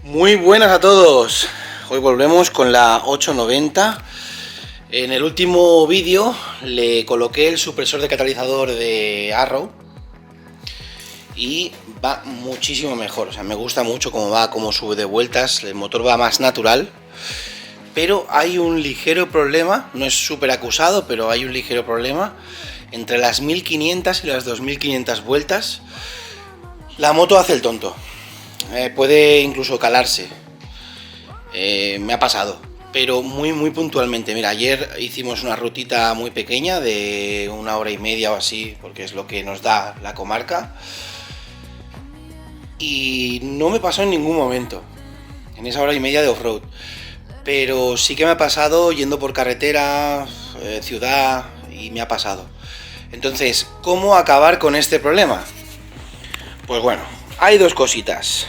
Muy buenas a todos. Hoy volvemos con la 890. En el último vídeo le coloqué el supresor de catalizador de Arrow y va muchísimo mejor. O sea, me gusta mucho cómo va, cómo sube de vueltas. El motor va más natural. Pero hay un ligero problema, no es súper acusado, pero hay un ligero problema. Entre las 1500 y las 2500 vueltas, la moto hace el tonto. Puede incluso calarse. Me ha pasado, pero muy puntualmente. Mira, ayer hicimos una rutita muy pequeña de 1 hora y media o así, porque es lo que nos da la comarca. Y no me pasó en ningún momento, en esa 1 hora y media de off-road. Pero sí que me ha pasado yendo por carretera, ciudad, y me ha pasado. Entonces, ¿cómo acabar con este problema? Pues bueno, hay dos cositas.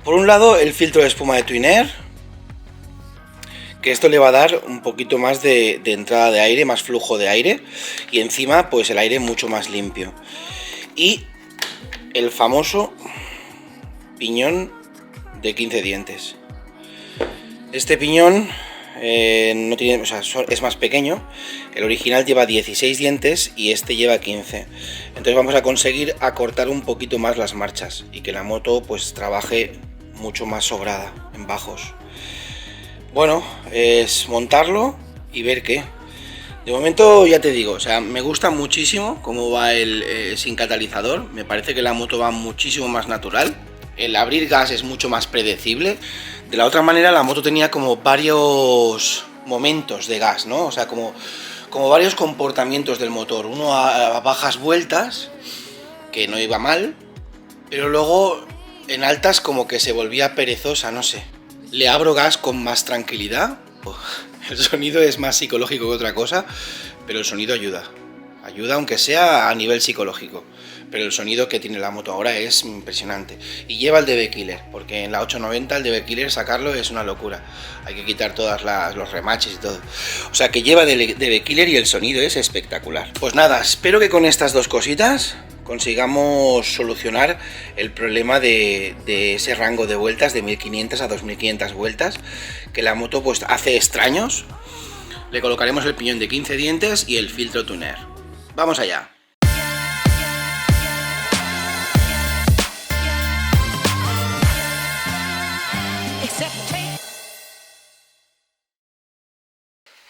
Por un lado, el filtro de espuma de Twin Air, que esto le va a dar un poquito más de entrada de aire, más flujo de aire, y encima pues el aire mucho más limpio. Y el famoso piñón de 15 dientes. Este piñón no tiene, o sea, es más pequeño. El original lleva 16 dientes y este lleva 15. Entonces vamos a conseguir acortar un poquito más las marchas y que la moto pues trabaje mucho más sobrada en bajos. Bueno, es montarlo y ver qué. De momento ya te digo, o sea, me gusta muchísimo cómo va el sin catalizador. Me parece que la moto va muchísimo más natural. El abrir gas es mucho más predecible. De la otra manera, la moto tenía como varios momentos de gas, ¿no? O sea, como varios comportamientos del motor. Uno a bajas vueltas, que no iba mal, pero luego en altas como que se volvía perezosa, no sé. Le abro gas con más tranquilidad. El sonido es más psicológico que otra cosa, pero el sonido ayuda. Ayuda aunque sea a nivel psicológico. Pero el sonido que tiene la moto ahora es impresionante. Y lleva el DB Killer, porque en la 890 el DB Killer sacarlo es una locura. Hay que quitar todos los remaches y todo. O sea que lleva DB Killer y el sonido es espectacular. Pues nada, espero que con estas dos cositas consigamos solucionar el problema de ese rango de vueltas de 1500 a 2500 vueltas, que la moto pues hace extraños. Le colocaremos el piñón de 15 dientes y el filtro Twin Air. Vamos allá.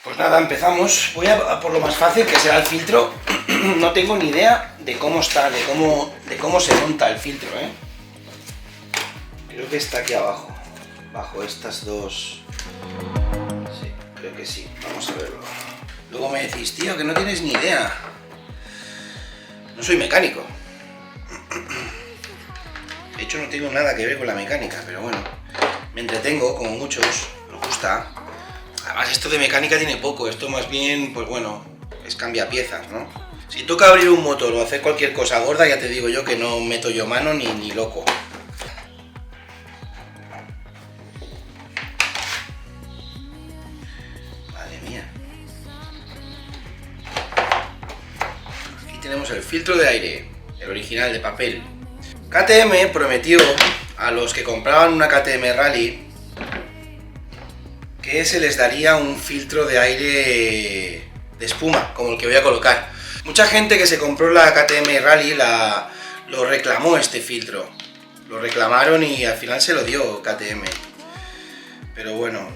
Pues nada, empezamos. Voy a por lo más fácil, que será el filtro. No tengo ni idea de cómo está, de cómo se monta el filtro, ¿eh? Creo que está aquí abajo, bajo estas dos. Sí, creo que sí. Vamos a verlo. Luego me decís, tío, que no tienes ni idea. No soy mecánico. De hecho, no tengo nada que ver con la mecánica, pero bueno, me entretengo, como muchos, me gusta. Además, esto de mecánica tiene poco, esto más bien, pues bueno, es cambia piezas, ¿no? Si toca abrir un motor o hacer cualquier cosa gorda, ya te digo yo que no meto yo mano ni loco. Madre mía. Aquí tenemos el filtro de aire, el original de papel. KTM prometió a los que compraban una KTM Rally que se les daría un filtro de aire de espuma, como el que voy a colocar. Mucha gente que se compró la KTM Rally lo reclamó este filtro. Lo reclamaron y al final se lo dio KTM. Pero bueno,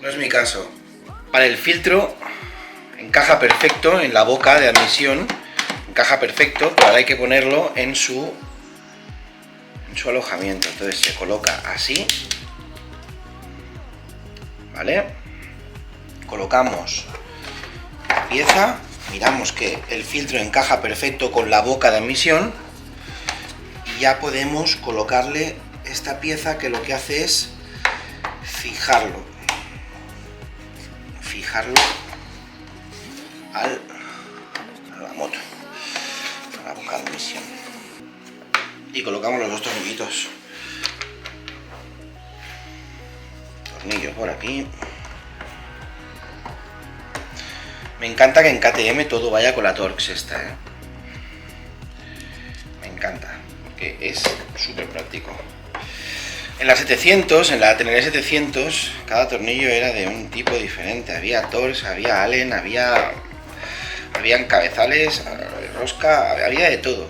no es mi caso. Para el filtro encaja perfecto en la boca de admisión. Encaja perfecto, pero ahora hay que ponerlo en su alojamiento. Entonces se coloca así. ¿Vale? Colocamos la pieza, miramos que el filtro encaja perfecto con la boca de admisión y ya podemos colocarle esta pieza que lo que hace es fijarlo a la moto, a la boca de admisión, y colocamos los dos tornillitos. Tornillo por aquí. Me encanta que en KTM todo vaya con la Torx esta, ¿eh? Me encanta, porque es súper práctico. En la 700, en la Tenere 700, cada tornillo era de un tipo diferente. Había Torx, había Allen, habían cabezales, rosca, había de todo,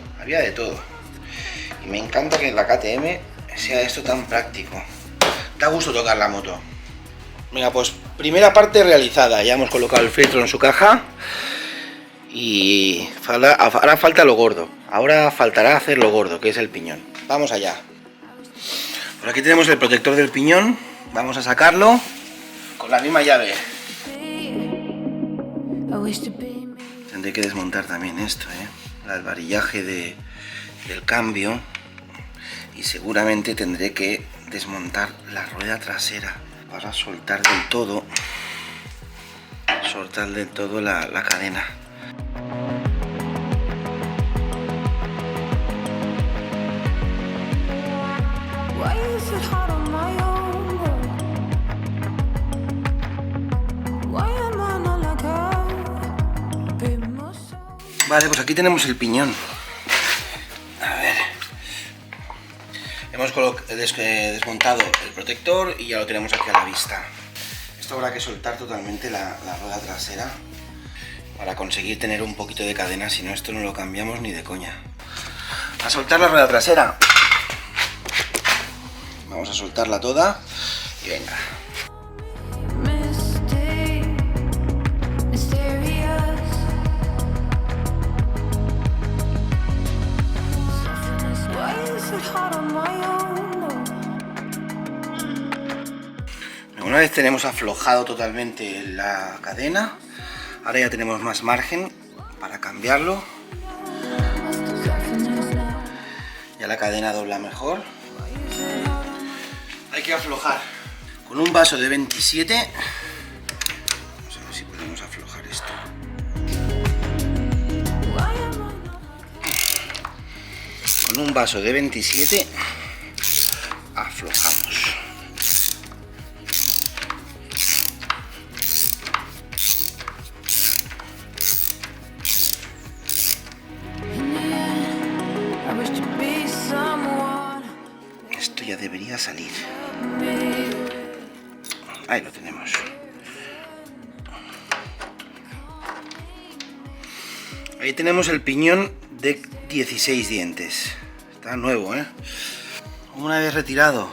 Y me encanta que en la KTM sea esto tan práctico. Da gusto tocar la moto. Venga, pues primera parte realizada. Ya hemos colocado el filtro en su caja. Y ahora falta lo gordo. Ahora faltará hacer lo gordo, que es el piñón. Vamos allá. Por aquí tenemos el protector del piñón. Vamos a sacarlo con la misma llave. Tendré que desmontar también esto, el varillaje del cambio. Y seguramente tendré que desmontar la rueda trasera para soltar del todo la cadena. Vale, pues aquí tenemos el piñón. A ver. Hemos desmontado el protector y ya lo tenemos aquí a la vista. Esto habrá que soltar totalmente la rueda trasera para conseguir tener un poquito de cadena, si no esto no lo cambiamos ni de coña. A soltar la rueda trasera. Vamos a soltarla toda y venga. Una vez tenemos aflojado totalmente la cadena, ahora ya tenemos más margen para cambiarlo. Ya la cadena dobla mejor. Hay que aflojar con un vaso de 27. Vamos a ver si podemos aflojar esto. Con un vaso de 27 aflojamos. Esto ya debería salir. Ahí lo tenemos. Ahí tenemos el piñón de 16 dientes. Está nuevo, ¿eh? Una vez retirado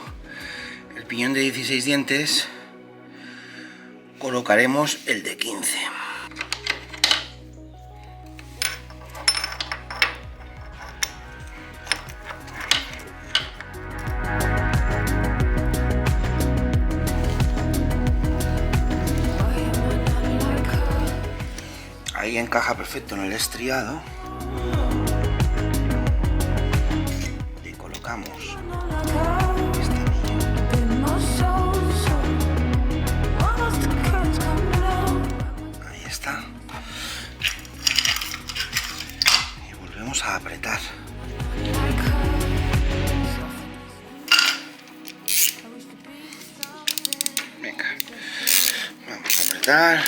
el piñón de 16 dientes, colocaremos el de 15. Ahí encaja perfecto en el estriado. Y colocamos este anillo. Ahí está. Y volvemos a apretar. Venga. Vamos a apretar.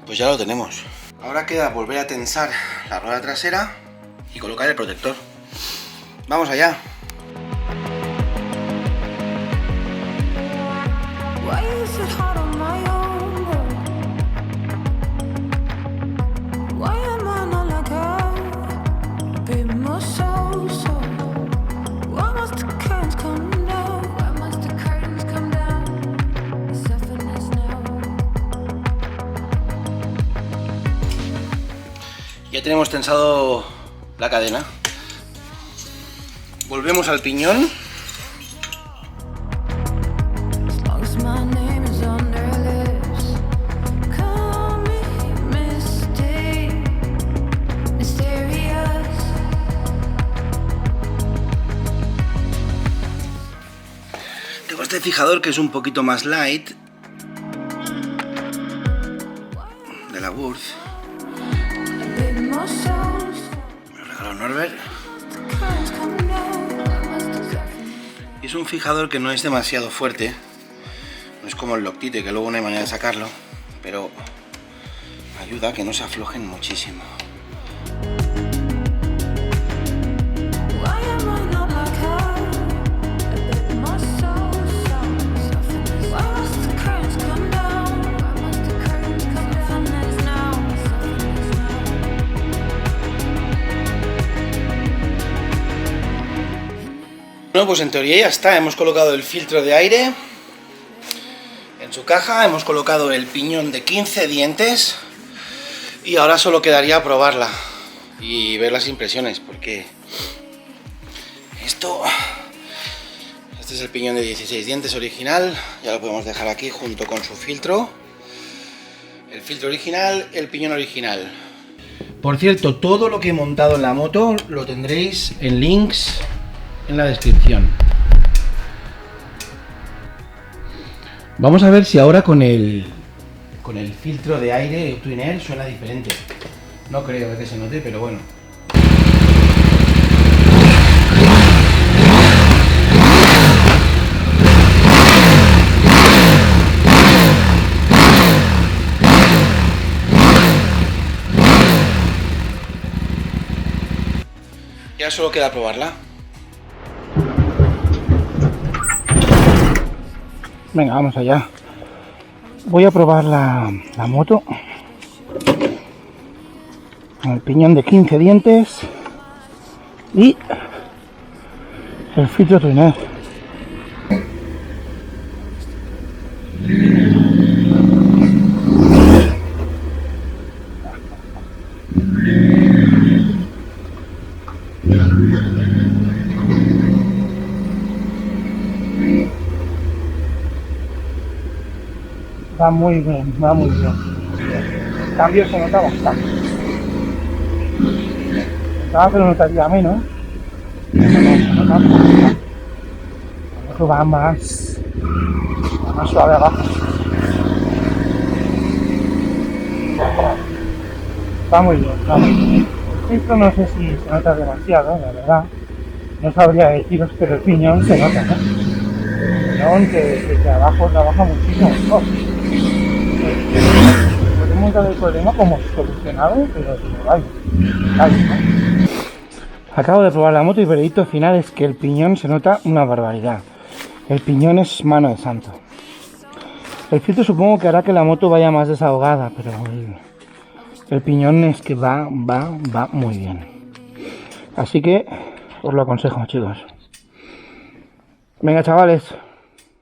Pues ya lo tenemos. Ahora queda volver a tensar la rueda trasera y colocar el protector. Vamos allá. Ya tenemos tensado la cadena. Volvemos al piñón. Tengo este fijador que es un poquito más light, de la Wurth. los Norbert. Y es un fijador que no es demasiado fuerte. No es como el Loctite, que luego no hay manera de sacarlo. Pero ayuda a que no se aflojen muchísimo. Bueno, pues en teoría ya está. Hemos colocado el filtro de aire en su caja, hemos colocado el piñón de 15 dientes y ahora solo quedaría probarla y ver las impresiones, porque este es el piñón de 16 dientes original, ya lo podemos dejar aquí junto con su filtro, el filtro original, el piñón original. Por cierto, todo lo que he montado en la moto lo tendréis en links en la descripción. Vamos a ver si ahora con el filtro de aire Twin Air suena diferente. No creo que se note, pero bueno. Ya solo queda probarla. Venga, vamos allá. Voy a probar la moto con el piñón de 15 dientes y el filtro Twin Air. Va muy bien, va muy bien. El cambio se nota bastante. Pensaba que lo notaría menos. Pero no, se nota bastante. Esto va más suave abajo. Va muy bien, va muy bien. Esto no sé si se nota demasiado, la verdad. No sabría deciros, pero el piñón se nota, ¿no? El piñón que abajo trabaja muchísimo mejor. Podemos dar el problema como solucionado, pero vaya, ¿no? Acabo de probar la moto y el veredicto final es que el piñón se nota una barbaridad. El piñón es mano de santo. El filtro supongo que hará que la moto vaya más desahogada, pero el piñón es que va muy bien. Así que os lo aconsejo, chicos. Venga, chavales.